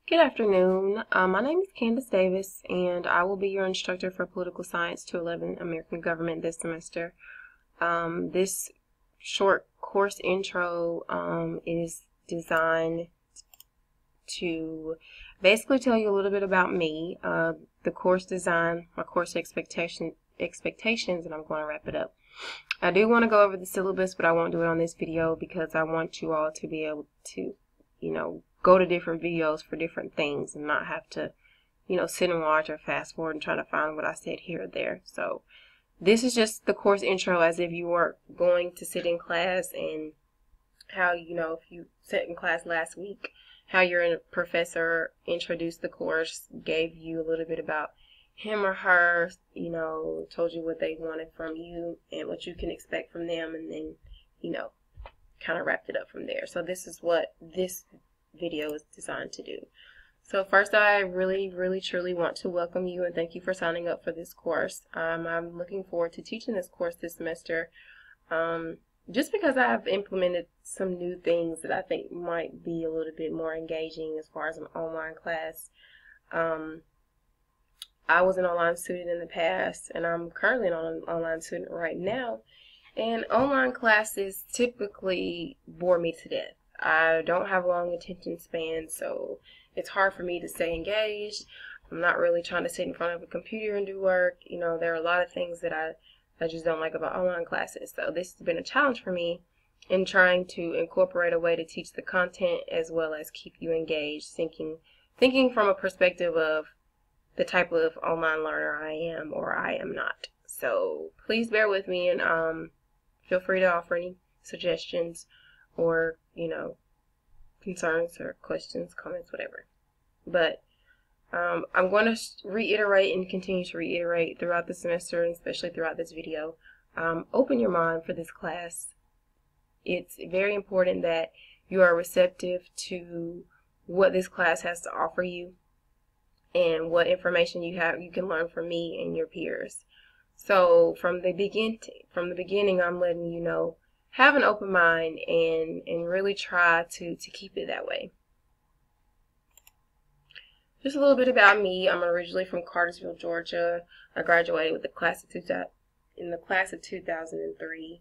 Good afternoon. My name is Candace Davis, and I will be your instructor for Political Science 211 American Government this semester. This short course intro is designed to basically tell you a little bit about me, the course design, my course expectations, and I'm going to wrap it up. I do want to go over the syllabus, but I won't do it on this video because I want you all to be able to, go to different videos for different things and not have to, sit and watch or fast forward and try to find what I said here or there. So this is just the course intro as if you were going to sit in class, and how, if you sat in class last week, how your professor introduced the course, gave you a little bit about him or her, told you what they wanted from you and what you can expect from them, and then, kind of wrapped it up from there. So this is what this video is designed to do. So first, I really, truly want to welcome you and thank you for signing up for this course. I'm looking forward to teaching this course this semester, just because I've implemented some new things that I think might be a little bit more engaging as far as an online class. I was an online student in the past, and I'm currently an online student right now, and online classes typically bore me to death. I don't have long attention spans, so it's hard for me to stay engaged. I'm not really trying to sit in front of a computer and do work. There are a lot of things that I just don't like about online classes. So this has been a challenge for me in trying to incorporate a way to teach the content as well as keep you engaged, thinking from a perspective of the type of online learner I am or I am not. So please bear with me, and feel free to offer any suggestions or, concerns or questions, comments, whatever. But I'm going to reiterate and continue to reiterate throughout the semester, and especially throughout this video. Open your mind for this class. It's very important that you are receptive to what this class has to offer you and what information you can learn from me and your peers. So from the beginning, I'm letting you know, have an open mind and really try to keep it that way. Just a little bit about me. I'm originally from Cartersville, Georgia. I graduated with the class of 2003.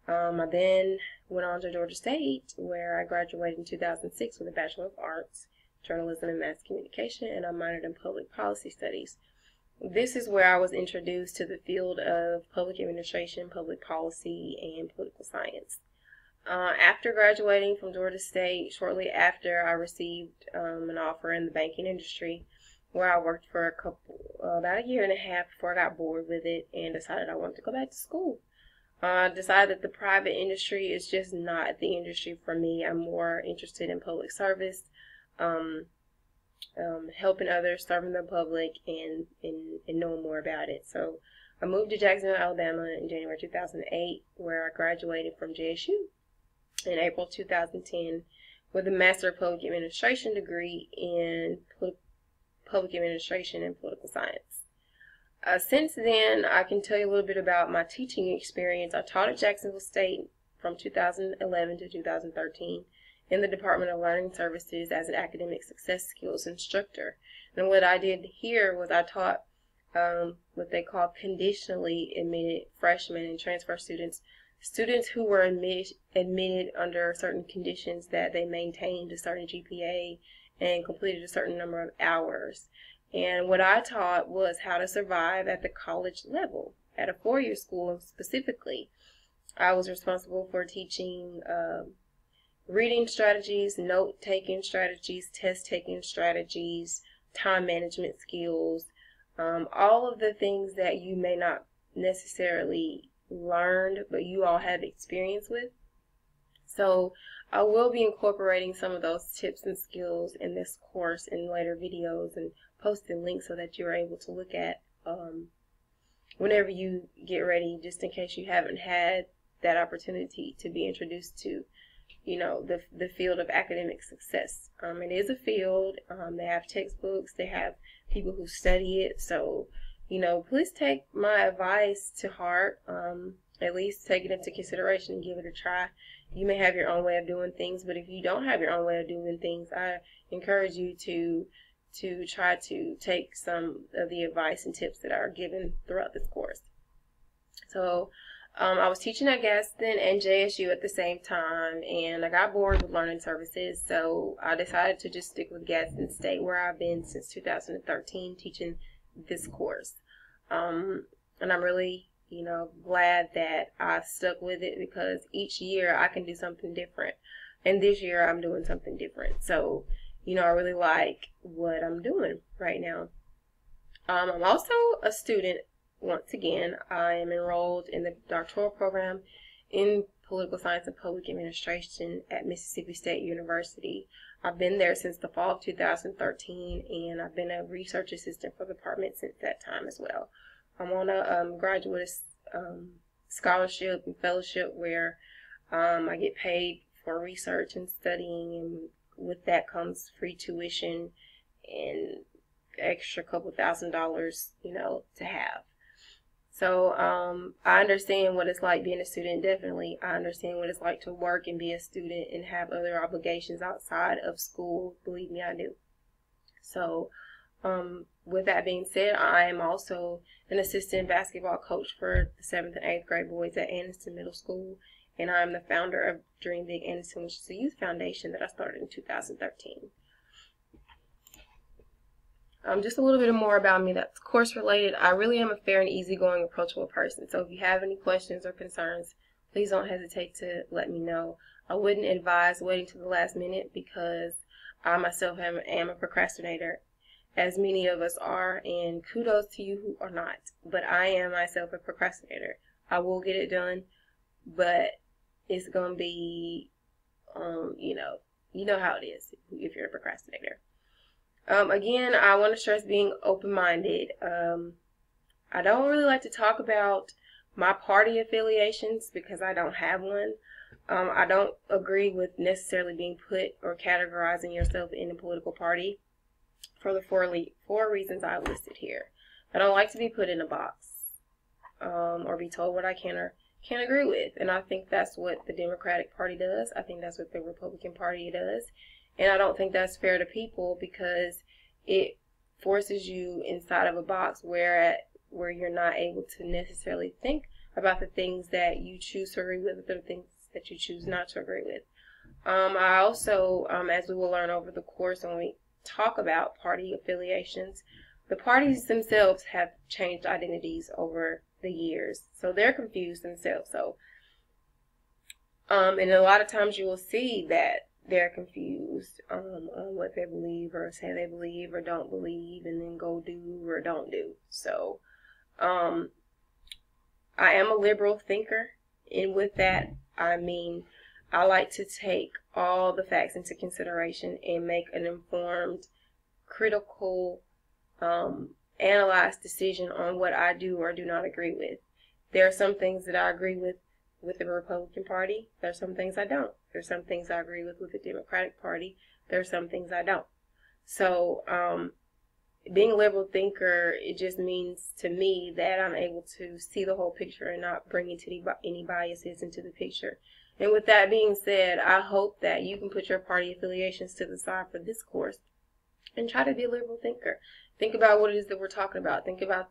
I then went on to Georgia State, where I graduated in 2006 with a Bachelor of Arts, Journalism and Mass Communication, and I minored in Public Policy Studies. This is where I was introduced to the field of public administration, public policy, and political science. After graduating from Georgia State, shortly after, I received an offer in the banking industry, where I worked for about a year and a half before I got bored with it and decided I wanted to go back to school. I decided that the private industry is just not the industry for me. I'm more interested in public service, helping others, serving the public, and knowing more about it. So I moved to Jacksonville, Alabama in January 2008, where I graduated from JSU in April 2010 with a Master of Public Administration degree in Public Administration and Political Science. Since then, I can tell you a little bit about my teaching experience. I taught at Jacksonville State from 2011 to 2013 in the Department of Learning Services as an academic success skills instructor. And what I did here was I taught what they call conditionally admitted freshmen and transfer students who were admitted under certain conditions, that they maintained a certain GPA and completed a certain number of hours. And what I taught was how to survive at the college level, at a four-year school specifically. I was responsible for teaching reading strategies, note-taking strategies, test-taking strategies, time management skills, all of the things that you may not necessarily learned, but you all have experience with. So I will be incorporating some of those tips and skills in this course in later videos, and posting links so that you're able to look at whenever you get ready, just in case you haven't had that opportunity to be introduced to the field of academic success. It is a field. They have textbooks, they have people who study it, so please take my advice to heart. At least take it into consideration and give it a try. you may have your own way of doing things, but if you don't have your own way of doing things, I encourage you to try to take some of the advice and tips that are given throughout this course. So I was teaching at Gaston and JSU at the same time, and I got bored with learning services, so I decided to just stick with Gaston State, where I've been since 2013 teaching this course. And I'm really, glad that I stuck with it, because each year I can do something different. And this year I'm doing something different. So, I really like what I'm doing right now. I'm also a student. Once again, I am enrolled in the doctoral program in political science and public administration at Mississippi State University. I've been there since the fall of 2013, and I've been a research assistant for the department since that time as well. I'm on a graduate scholarship and fellowship where I get paid for research and studying, and with that comes free tuition and extra couple $1,000s, to have. So I understand what it's like being a student, definitely. I understand what it's like to work and be a student and have other obligations outside of school. Believe me, I do. So with that being said, I am also an assistant basketball coach for the 7th and 8th grade boys at Anniston Middle School, and I'm the founder of Dream Big Anniston, which is a youth foundation that I started in 2013. Just a little bit more about me that's course related. I really am a fair and easygoing, approachable person. So if you have any questions or concerns, please don't hesitate to let me know. I wouldn't advise waiting to the last minute, because I myself am a procrastinator, as many of us are, and kudos to you who are not. But I am myself a procrastinator. I will get it done, but it's going to be, you know how it is if you're a procrastinator. Again, I want to stress being open-minded. I don't really like to talk about my party affiliations because I don't have one. I don't agree with necessarily being put or categorizing yourself in a political party for the four reasons I listed here. I don't like to be put in a box or be told what I can or can't agree with. And I think that's what the Democratic Party does. I think that's what the Republican Party does. And I don't think that's fair to people, because it forces you inside of a box where you're not able to necessarily think about the things that you choose to agree with, or the things that you choose not to agree with. I also, as we will learn over the course when we talk about party affiliations, the parties themselves have changed identities over the years. So they're confused themselves. So, and a lot of times you will see that they're confused on what they believe or say they believe or don't believe, and then go do or don't do. So I am a liberal thinker, and with that I mean I like to take all the facts into consideration and make an informed, critical, analyzed decision on what I do or do not agree with. There are some things that I agree with the Republican Party. There are some things I don't. There's some things I agree with the Democratic Party. There are some things I don't. So being a liberal thinker, it just means to me that I'm able to see the whole picture and not bring any biases into the picture. And with that being said, I hope that you can put your party affiliations to the side for this course and try to be a liberal thinker. Think about what it is that we're talking about. Think about,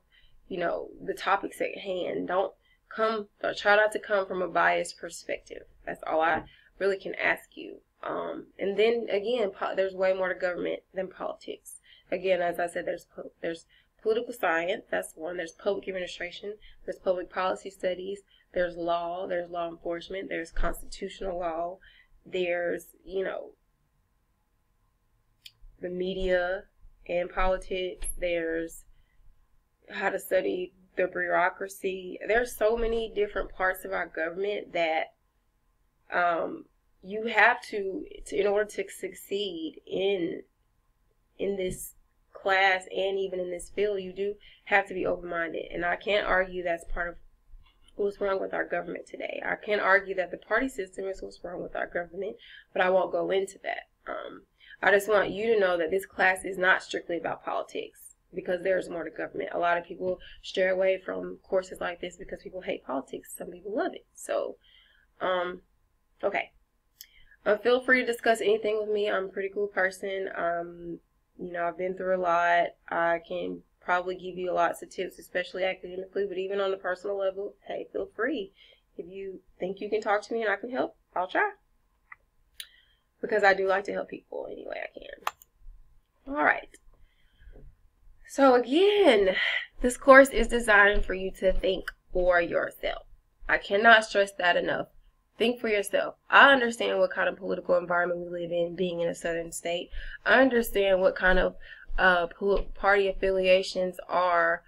the topics at hand. Try not to come from a biased perspective. That's all I really can ask you. And then again, there's way more to government than politics. Again, as I said, there's political science. That's one. There's public administration. There's public policy studies. There's law. There's law enforcement. There's constitutional law. There's the media and politics. There's how to study the bureaucracy. There's so many different parts of our government that you have to in order to succeed in this class and even in this field, you do have to be open-minded. And I can't argue that's part of what's wrong with our government today. I can't argue that the party system is what's wrong with our government, but I won't go into that. I just want you to know that this class is not strictly about politics, because there's more to government. A lot of people stray away from courses like this because people hate politics. Some people love it. So, okay. Feel free to discuss anything with me. I'm a pretty cool person. You know, I've been through a lot. I can probably give you lots of tips, especially academically, but even on the personal level, hey, feel free. If you think you can talk to me and I can help, I'll try. Because I do like to help people any way I can. All right. So again, this course is designed for you to think for yourself. I cannot stress that enough. Think for yourself. I understand what kind of political environment we live in, being in a southern state. I understand what kind of party affiliations are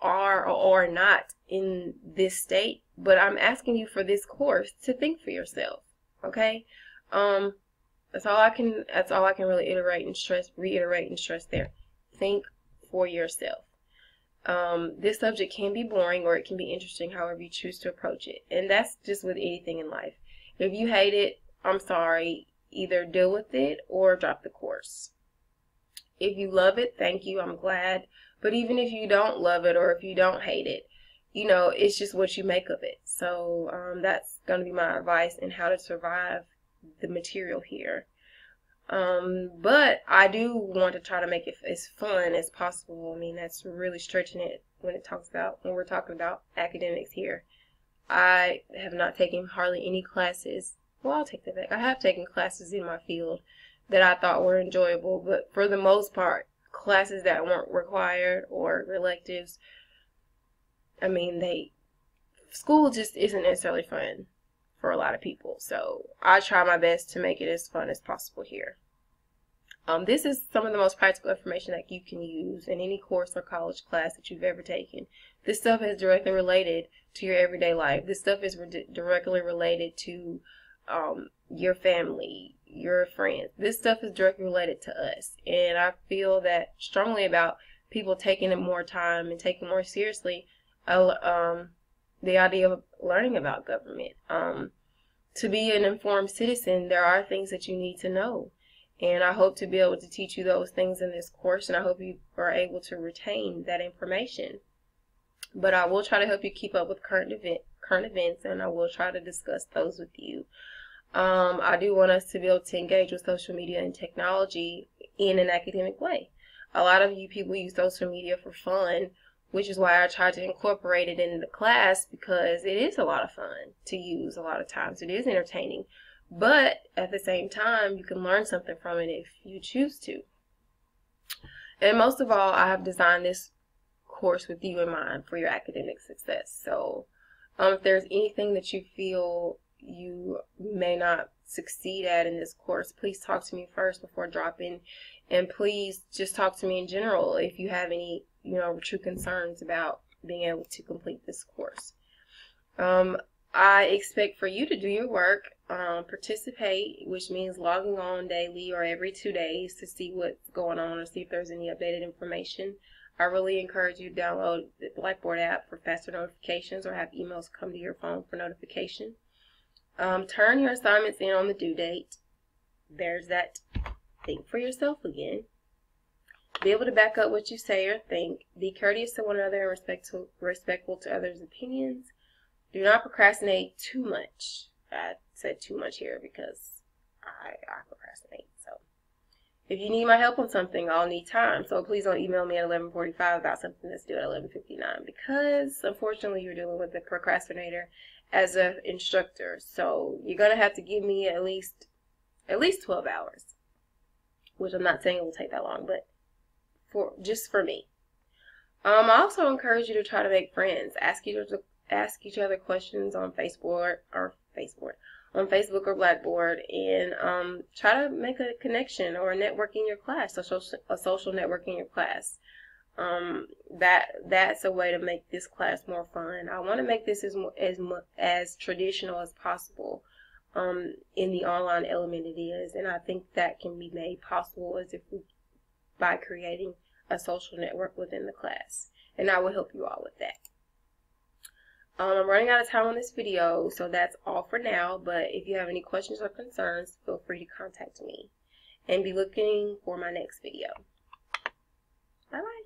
or not in this state. But I'm asking you for this course to think for yourself. Okay? That's all I can really reiterate and stress there. Think for yourself. This subject can be boring or it can be interesting, however you choose to approach it. And that's just with anything in life. If you hate it, I'm sorry. Either deal with it or drop the course. If you love it, thank you. I'm glad. But even if you don't love it or if you don't hate it, you know, it's just what you make of it. So that's going to be my advice in how to survive the material here. But I do want to try to make it as fun as possible. I mean, that's really stretching it when we're talking about academics here. I have not taken hardly any classes. Well, I'll take that back. I have taken classes in my field that I thought were enjoyable, but for the most part, classes that weren't required or electives, I mean, school just isn't necessarily fun for a lot of people. So I try my best to make it as fun as possible here. This is some of the most practical information that you can use in any course or college class that you've ever taken. This stuff is directly related to your everyday life. This stuff is directly related to your family, your friends. This stuff is directly related to us. And I feel that strongly about people taking it more time and taking more seriously the idea of learning about government. To be an informed citizen, there are things that you need to know. And I hope to be able to teach you those things in this course, and I hope you are able to retain that information. But I will try to help you keep up with current events, and I will try to discuss those with you. I do want us to be able to engage with social media and technology in an academic way. A lot of you people use social media for fun, which is why I try to incorporate it in the class, because it is a lot of fun to use a lot of times. It is entertaining. But at the same time, you can learn something from it if you choose to. And most of all, I have designed this course with you in mind for your academic success. So if there's anything that you feel you may not succeed at in this course, please talk to me first before dropping. And please just talk to me in general if you have any, true concerns about being able to complete this course. I expect for you to do your work, participate, which means logging on daily or every 2 days to see what's going on or see if there's any updated information. I really encourage you to download the Blackboard app for faster notifications or have emails come to your phone for notification. Turn your assignments in on the due date. There's that. Think for yourself again. Be able to back up what you say or think. Be courteous to one another and respectful to others' opinions. Do not procrastinate too much. I said too much here because I procrastinate. So if you need my help on something, I'll need time. So please don't email me at 11:45 about something that's due at 11:59, because unfortunately you're dealing with a procrastinator as an instructor. So you're gonna have to give me at least 12 hours, which I'm not saying it will take that long, but just for me. I also encourage you to try to make friends. Ask each other questions on Facebook or Blackboard, and try to make a connection or a network in your class, a social network in your class. That's a way to make this class more fun. I want to make this as traditional as possible in the online element it is, and I think that can be made possible by creating a social network within the class, and I will help you all with that. I'm running out of time on this video, so that's all for now, but if you have any questions or concerns, feel free to contact me, and be looking for my next video. Bye-bye.